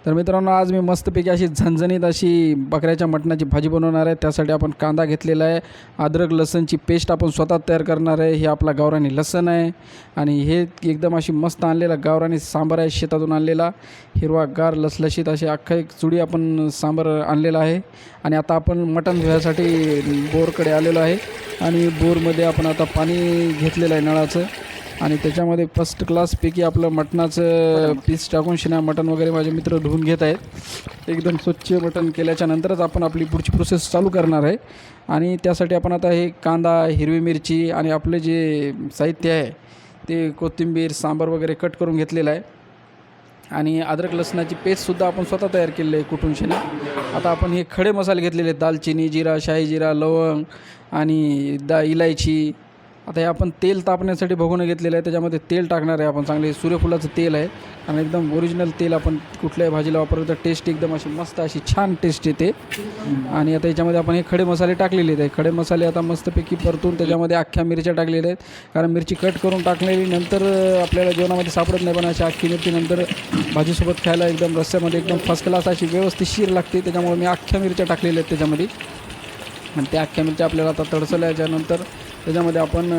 तर मित्रांनो, आज मी मस्तपैकी अशी झणझणीत अशी बकऱ्याच्या मटणाची भाजी बनवणार आहे। त्यासाठी आपण कांदा घेतलेला आहे, अद्रक लसूणची पेस्ट आपण स्वतः तयार करणार आहे। हे आपला गावरानी लसूण आहे आणि हे एकदम अशी मस्त आणलेला गावरानी सांबार आहे, शेतातून आणलेला हिरवागार लसलशीत अशी अख्खा एक चुडी आपण सांबार आणलेला आहे। आणि आता आपण मटण धुण्यासाठी बोरकडे आलेलो आहे आणि बोरमध्ये आपण आता पाणी घेतलेलं आहे नळाचं आणि त्याच्यामध्ये फर्स्ट क्लासपैकी आपलं मटणाचं पीस टाकून शिना मटण वगैरे माझे मित्र धुवून घेत आहेत। एकदम स्वच्छ मटण केल्याच्या नंतरच आपण आपली पुढची प्रोसेस चालू करणार आहे। आणि त्यासाठी आपण आता हे कांदा, हिरवी मिरची आणि आपले जे साहित्य आहे ते कोथिंबीर, सांबार वगैरे कट करून घेतलेलं आहे आणि अद्रक लसणाची पेस्टसुद्धा आपण स्वतः तयार केलेली आहे कुटून शिना। आता आपण हे खडे मसाले घेतलेले आहेत, दालचिनी, जिरा, शाही जिरा, लवंग आणि इलायची। आता हे आपण तेल तापण्यासाठी भगोनं घेतलेलं आहे, त्याच्यामध्ये तेल टाकणार आहे आपण, चांगले सूर्यफुलाचं तेल आहे आणि एकदम ओरिजिनल तेल आपण कुठल्याही भाजीला वापरतो तर टेस्ट एकदम अशी मस्त अशी छान टेस्ट येते। आणि आता याच्यामध्ये आपण हे खडे मसाले टाकलेले आहेत। खडे मसाले आता मस्तपैकी परतून त्याच्यामध्ये अख्ख्या मिरच्या टाकलेल्या आहेत, कारण मिरची कट करून टाकलेली नंतर आपल्याला जेवणामध्ये सापडत नाही, पण अशी अख्खी मिरची नंतर भाजीसोबत खायला एकदम रस्स्यामध्ये एकदम फर्स्ट क्लास अशी व्यवस्थितशीर लागते। त्याच्यामुळे मी अख्ख्या मिरच्या टाकलेल्या आहेत त्याच्यामध्ये आणि त्या अख्ख्या मिरच्या आपल्याला आता तडसल्याच्यानंतर त्याच्यामध्ये आपण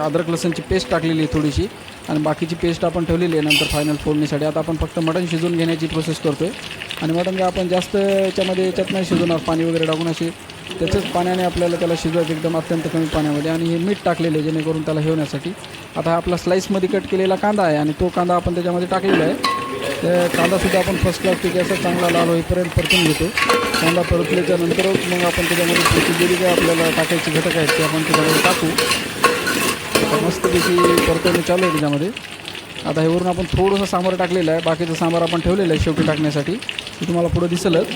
अद्रक लसूणची पेस्ट टाकलेली आहे थोडीशी आणि बाकीची पेस्ट आपण ठेवलेली आहे नंतर फायनल फोडणीसाठी। आता आपण फक्त मटण शिजवून घेण्याची प्रोसेस करतो आहे आणि मटण आपण जास्त याच्यात नाही शिजवणार, पाणी वगैरे टाकून असे त्याच्याच पाण्याने आपल्याला त्याला शिजवायचं एकदम अत्यंत कमी पाण्यामध्ये। आणि हे मीठ टाकलेले जेणेकरून त्याला हेवण्यासाठी। आता हा आपला स्लाईसमध्ये कट केलेला कांदा आहे आणि तो कांदा आपण त्याच्यामध्ये टाकलेला आहे। त्या कांदासुद्धा आपण फर्स्ट क्लासपैकी असा चांगला लाल होईपर्यंत परतून घेतो। कांदा परतल्याच्या नंतरच मग आपण त्याच्यामध्ये पुढची जे आपल्याला टाकायचे घटक आहेत ते आपण त्याच्यामध्ये टाकू। आता मस्तपैकी परतवणे चालू आहे त्याच्यामध्ये। आता हे वरून आपण थोडंसं सांबार टाकलेलं आहे, बाकीचं सांबार आपण ठेवलेलं आहे शेवटी टाकण्यासाठी, ते तुम्हाला पुढं दिसेलच।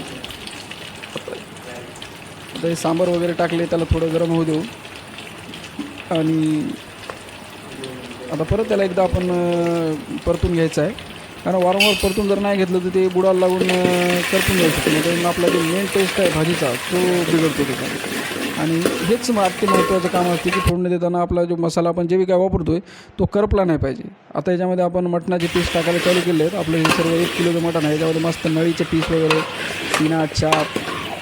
आता हे सांबार वगैरे टाकले, त्याला थोडं गरम होऊ देऊ आणि आता परत त्याला एकदा आपण परतून घ्यायचं आहे, कारण वारंवार परतून जर नाही घेतलं तर ते बुडाला लागून करपून जाऊ शकतो, म्हणजे आपला जो मेन टेस्ट आहे भाजीचा तो बिघडतो त्याचा। आणि हेच अति महत्त्वाचं काम असते की फोडणी देताना आपला जो मसाला आपण जे काय वापरतो आहे तो करपला नाही पाहिजे। आता याच्यामध्ये आपण मटणाचे पीस टाकायला चालू केले आहेत। आपलं हे सर्व 1 किलोचं मटण आहे, याच्यामध्ये मस्त नळीचे पीस वगैरे, सीना, चाप,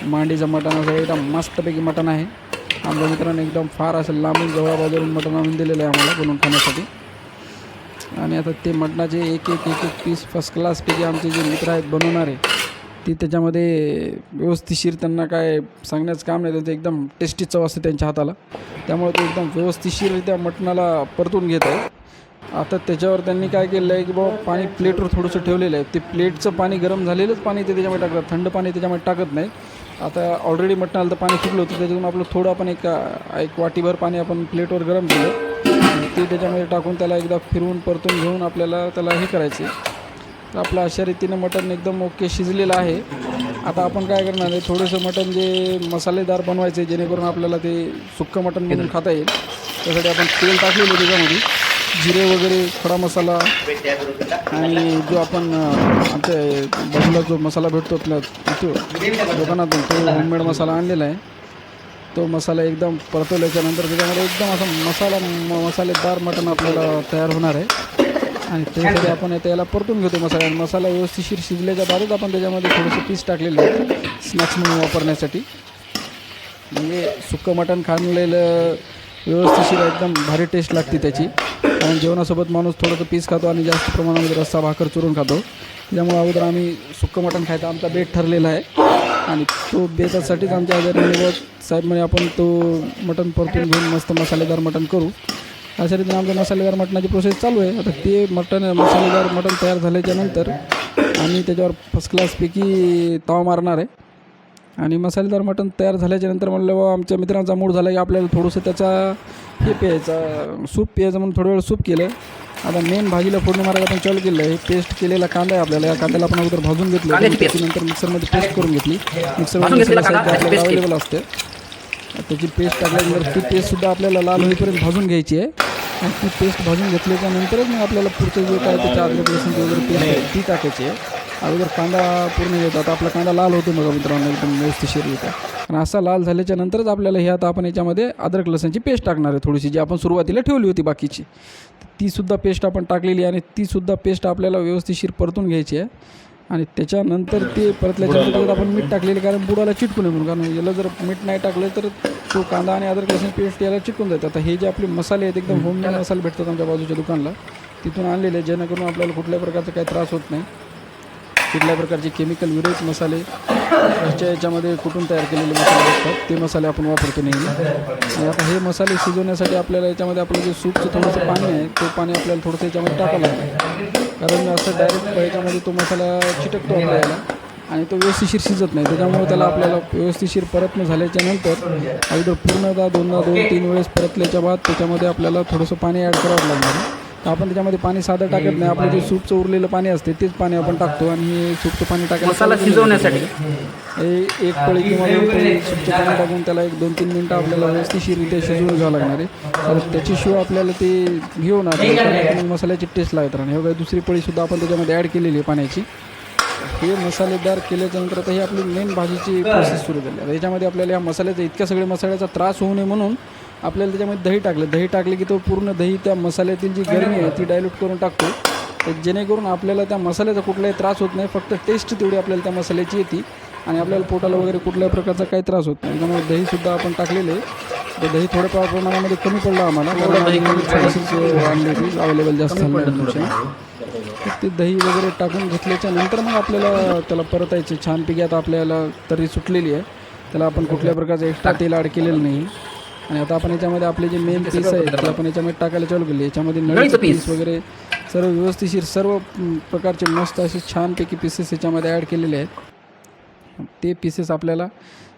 मांडीचं मटण असं एकदम मस्तपैकी मटण आहे। आमच्या मित्रांनी एकदम फार असं लांबून जवळ बाजूला मटण आणून दिलेलं आहे आम्हाला बनवून खाण्यासाठी। आणि आता ते मटणाचे एक पीस फर्स्ट क्लासपैकी आमचे जे मित्र आहेत बनवणारे ती त्याच्यामध्ये व्यवस्थितशीर, त्यांना काय सांगण्याचं काम नाही, त्यांचं एकदम टेस्टी चव असते त्यांच्या हाताला, त्यामुळे ते एकदम व्यवस्थितशीररित्या मटणाला परतून घेत आहे। आता त्याच्यावर त्यांनी काय केलं आहे की बाबा पाणी प्लेटवर थोडंसं ठेवलेलं आहे, ते प्लेटचं पाणी गरम झालेलंच पाणी ते त्याच्यामध्ये टाकतात, थंड पाणी त्याच्यामध्ये टाकत नाही। आता ऑलरेडी मटणाला तर पाणी फुटलं होतं, त्याच्यातून आपलं थोडं आपण एक वाटीभर पाणी आपण प्लेटवर गरम केलं, ते त्याच्यामध्ये टाकून त्याला एकदा फिरवून परतून घेऊन आपल्याला त्याला हे करायचे। तर आपलं अशा रीतीनं मटण एकदम ओके शिजलेलं आहे। आता आपण काय करणार आहे, थोडंसं मटण जे मसालेदार बनवायचे जेणेकरून आपल्याला ते सुक्कं मटण बनवून खाता येईल, त्यासाठी आपण तेल टाकलेलं त्याच्यामध्ये, जिरे वगैरे, खडा मसाला आणि जो आपण आमच्या बाजूला जो मसाला भेटतो आपल्या तिथं दुकानातून तो होममेड मसाला आणलेला आहे, तो मसाला एकदम परतवल्याच्या नंतर त्याच्यामध्ये एकदम असं मसालेदार मटण आपल्याला तयार होणार आहे। आणि त्यासाठी आपण याला परतून घेतो मसाला, आणि मसाला व्यवस्थितशीर शिजल्याच्या बादच आपण त्याच्यामध्ये थोडंसं पीस टाकलेलं आहे स्नॅक्स म्हणून वापरण्यासाठी, म्हणजे सुक्कं मटण खाल्लेलं व्यवस्थितशीर एकदम भारी टेस्ट लागते त्याची। कारण जेवणासोबत माणूस थोडंसं पीस खातो आणि जास्त प्रमाणामध्ये रस्सा भाकर चुरून खातो, त्यामुळे अगोदर आम्ही सुक्कं मटण खायचा आमचा बेत ठरलेला आहे आणि तो बेतासाठीच आमच्या आजारी साहेब म्हणे आपण तो मटण परतून घेऊन मस्त मसालेदार मटण करू। अशा रीतीने आमचं मसालेदार मटणाची प्रोसेस चालू आहे। आता ते मसालेदार मटण तयार झाल्याच्यानंतर आम्ही त्याच्यावर फर्स्ट क्लासपैकी ताव मारणार आहे आणि मसालेदार मटण तयार झाल्याच्यानंतर म्हणलं बाबा आमच्या मित्रांचा मूड झाला की आपल्याला थोडंसं त्याचा हे प्यायचा, सूप प्यायचं म्हणून थोडं वेळ सूप केलं। आता मेन भाजीला फोडणी मारायला आपण चालू केलं आहे। पेस्ट केलेला कांदा आहे आपल्याला, या कांद्याला आपण अगोदर भाजून घेतलं, त्याच्यानंतर मिक्सरमध्ये पेस्ट करून घेतली। मिक्सरमध्ये सगळं साहित्य आपल्याला अवेलेबल असते, त्याची पेस्ट टाकल्यानंतर ती पेस्टसुद्धा आपल्याला लाल होईपर्यंत भाजून घ्यायची आहे आणि ती पेस्ट भाजून घेतल्याच्या नंतरच मग आपल्याला पुढचं जे काय त्याच्या अद्रक लसूणची वगैरे पेस्ट आहे ती टाकायची आहे। अगोदर कांदा पूर्ण येतात, आपला कांदा लाल होतो बघा मित्रांनो, एकदम व्यवस्थितशीर येतं आणि असा लाल झाल्याच्या नंतरच आपल्याला हे आता आपण याच्यामध्ये अद्रक लसूणची पेस्ट टाकणार आहे थोडीशी, जी आपण सुरुवातीला ठेवली होती बाकीची, तीसुद्धा पेस्ट आपण टाकलेली आहे आणि तीसुद्धा पेस्ट आपल्याला व्यवस्थितशीर परतून घ्यायची आहे। आणि त्याच्यानंतर ते परतल्याच्यानंतर त्याच्यात आपण मीठ टाकलेले, कारण बुडाला चिटकू नये म्हणून. कारण याला जर मीठ नाही टाकलं तर तो कांदा आणि अद्रक लसूण पेस्ट याला चिटकून जातं. आता हे जे आपले मसाले आहेत एकदम होममेड मसाले भेटतात आमच्या बाजूच्या दुकानला, तिथून आणलेले, जेणेकरून आपल्याला कुठल्याही प्रकारचा काही त्रास होत नाही. कुठल्याही प्रकारचे केमिकल विरहित मसाले घरच्या याच्यामध्ये कुठून तयार केलेले मसाले असतात ते मसाले आपण वापरतो नेहमी. आणि आता हे मसाले शिजवण्यासाठी आपल्याला याच्यामध्ये आपलं जे सूपचं थोडंसं पाणी आहे ते पाणी आपल्याला थोडंसं याच्यामध्ये टाकावं लागतं, कारण असं डायरेक्ट याच्यामध्ये तो मसाला चिटकतो आपल्याला आणि तो व्यवस्थिशीर शिजत नाही. त्याच्यामुळे त्याला आपल्याला व्यवस्थिशीर परतणं झाल्याच्या नंतर अगोदर पूर्णतः 2-3 वेळेस परतल्याच्या बाद त्याच्यामध्ये आपल्याला थोडंसं पाणी ॲड करावं लागणार आहे. तर आपण त्याच्यामध्ये पाणी साधं टाकत नाही, आपलं जे सूपचं उरलेलं पाणी असते तेच पाणी आपण टाकतो. आणि हे सूपचं पाणी टाकायला मसाला शिजवण्यासाठी एक पळी किंवा 2 पळी सूपचं पाणी टाकून त्याला 1-2-3 मिनटं आपल्याला व्यवस्थितशीररित्या शिजवून घ्यावं लागणार आहे. तर त्याच्याशिवाय आपल्याला ते घेऊन आता मसाल्याची टेस्ट लागत राहणार. हे बघा दुसरी पळीसुद्धा आपण त्याच्यामध्ये ॲड केलेली आहे पाण्याची. हे मसालेदार केल्याच्यानंतर आता ही आपली मेन भाजीची प्रोसेस सुरू झाली. आता याच्यामध्ये आपल्याला या मसाल्याचा इतक्या सगळ्या मसाल्याचा त्रास होऊ नये म्हणून आपल्याला त्याच्यामध्ये दही टाकले की तो पूर्ण दही त्या मसाल्यातील जी गरमी आहे ती डायल्यूट करून टाकतो, तर जेणेकरून आपल्याला त्या मसाल्याचा कुठलाही त्रास होत नाही, फक्त टेस्ट तेवढी आपल्याला त्या मसाल्याची येते आणि आपल्याला पोटाला वगैरे कुठल्याही प्रकारचा काही त्रास होत नाही. त्यामुळे दहीसुद्धा आपण टाकलेले आहे. तर दही थोड्या प्रमाणामध्ये कमी पडलं आम्हाला, आणली होती अवेलेबल जास्त झालं. ते दही वगैरे टाकून घेतल्याच्या नंतर मग आपल्याला त्याला परतायचे छानपैकी. आता आपल्याला तरी सुटलेली आहे, त्याला आपण कुठल्या प्रकारचं एक्स्ट्रा तेल ॲड केलेलं नाही. आणि आता आपण याच्यामध्ये आपले जे मेन पीस आहेत ते आपण याच्यामध्ये टाकायला चालू केले. याच्यामध्ये नळीचं पीस वगैरे सर्व व्यवस्थिशीर सर्व प्रकारचे मस्त असे छानपैकी पीसेस याच्यामध्ये ॲड केलेले आहेत. ते पीसेस आपल्याला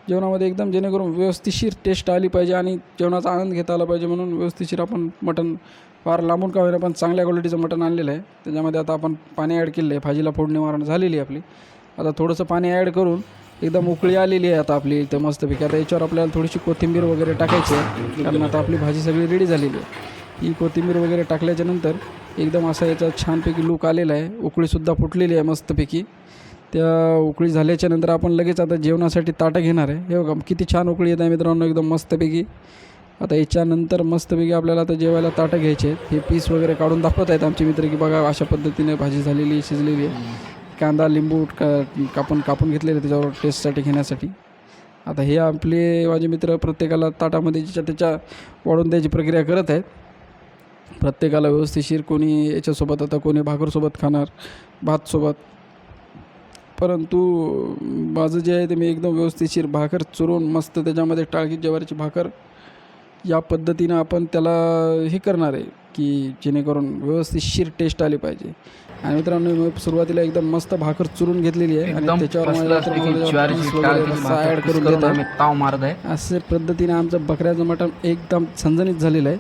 जेवणामध्ये एकदम जेणेकरून व्यवस्थिशीर टेस्ट आली पाहिजे आणि जेवणाचा आनंद घेता आला पाहिजे म्हणून व्यवस्थिशीर आपण मटण फार लांबून का होईना पण चांगल्या क्वालिटीचं मटण आणलेलं आहे. त्याच्यामध्ये आता आपण पाणी ॲड केलं आहे, भाजीला फोडणी मारून झालेली आहे आपली. आता थोडंसं पाणी ॲड करून एकदम उकळी आलेली आहे आता आपली इथं मस्तपैकी. आता याच्यावर आपल्याला थोडीशी कोथिंबीर वगैरे टाकायची आहे, कारण आता आपली भाजी सगळी रेडी झालेली आहे. ही कोथिंबीर वगैरे टाकल्याच्यानंतर एकदम असा याचा छानपैकी लूक आलेला आहे. उकळीसुद्धा फुटलेली आहे मस्तपैकी. त्या उकळी झाल्याच्यानंतर आपण लगेच आता जेवणासाठी ताटं घेणार आहे. हे बघा किती छान उकळी येत आहे मित्रांनो, एकदम मस्तपैकी. आता याच्यानंतर मस्तपैकी आपल्याला आता जेवायला ताटं घ्यायचे आहेत. हे पीस वगैरे काढून दाखवत आहेत आमचे मित्र की बघा अशा पद्धतीने भाजी झालेली शिजलेली आहे. कांदा लिंबू कापून घेतलेले त्याच्यावर टेस्टसाठी घेण्यासाठी. आता हे आपले माझे मित्र प्रत्येकाला ताटामध्ये ज्याच्या त्याच्या वाढून द्यायची प्रक्रिया करत आहेत. प्रत्येकाला व्यवस्थिशीर, कोणी याच्यासोबत आता कोणी भाकरसोबत खाणार, भातसोबत. परंतु माझं जे आहे ते मी एकदम व्यवस्थितशीर भाकर चुरून मस्त त्याच्यामध्ये टाळकी ज्वारीची भाकर या पद्धतीनं आपण त्याला हे करणार आहे की जेणेकरून व्यवस्थितशीर टेस्ट आली पाहिजे. आणि मित्रांनो मी सुरुवातीला एकदम मस्त भाकर चुरून घेतलेली आहे आणि त्याच्यावर ॲड करून देत आहे. अशा पद्धतीने आमचं बकऱ्याचं मटण एकदम झणझणीत झालेलं आहे.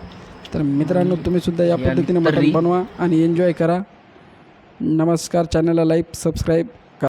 तर मित्रांनो तुम्ही सुद्धा या पद्धतीने मटण बनवा आणि एन्जॉय करा. नमस्कार. चॅनलला लाईक सबस्क्राईब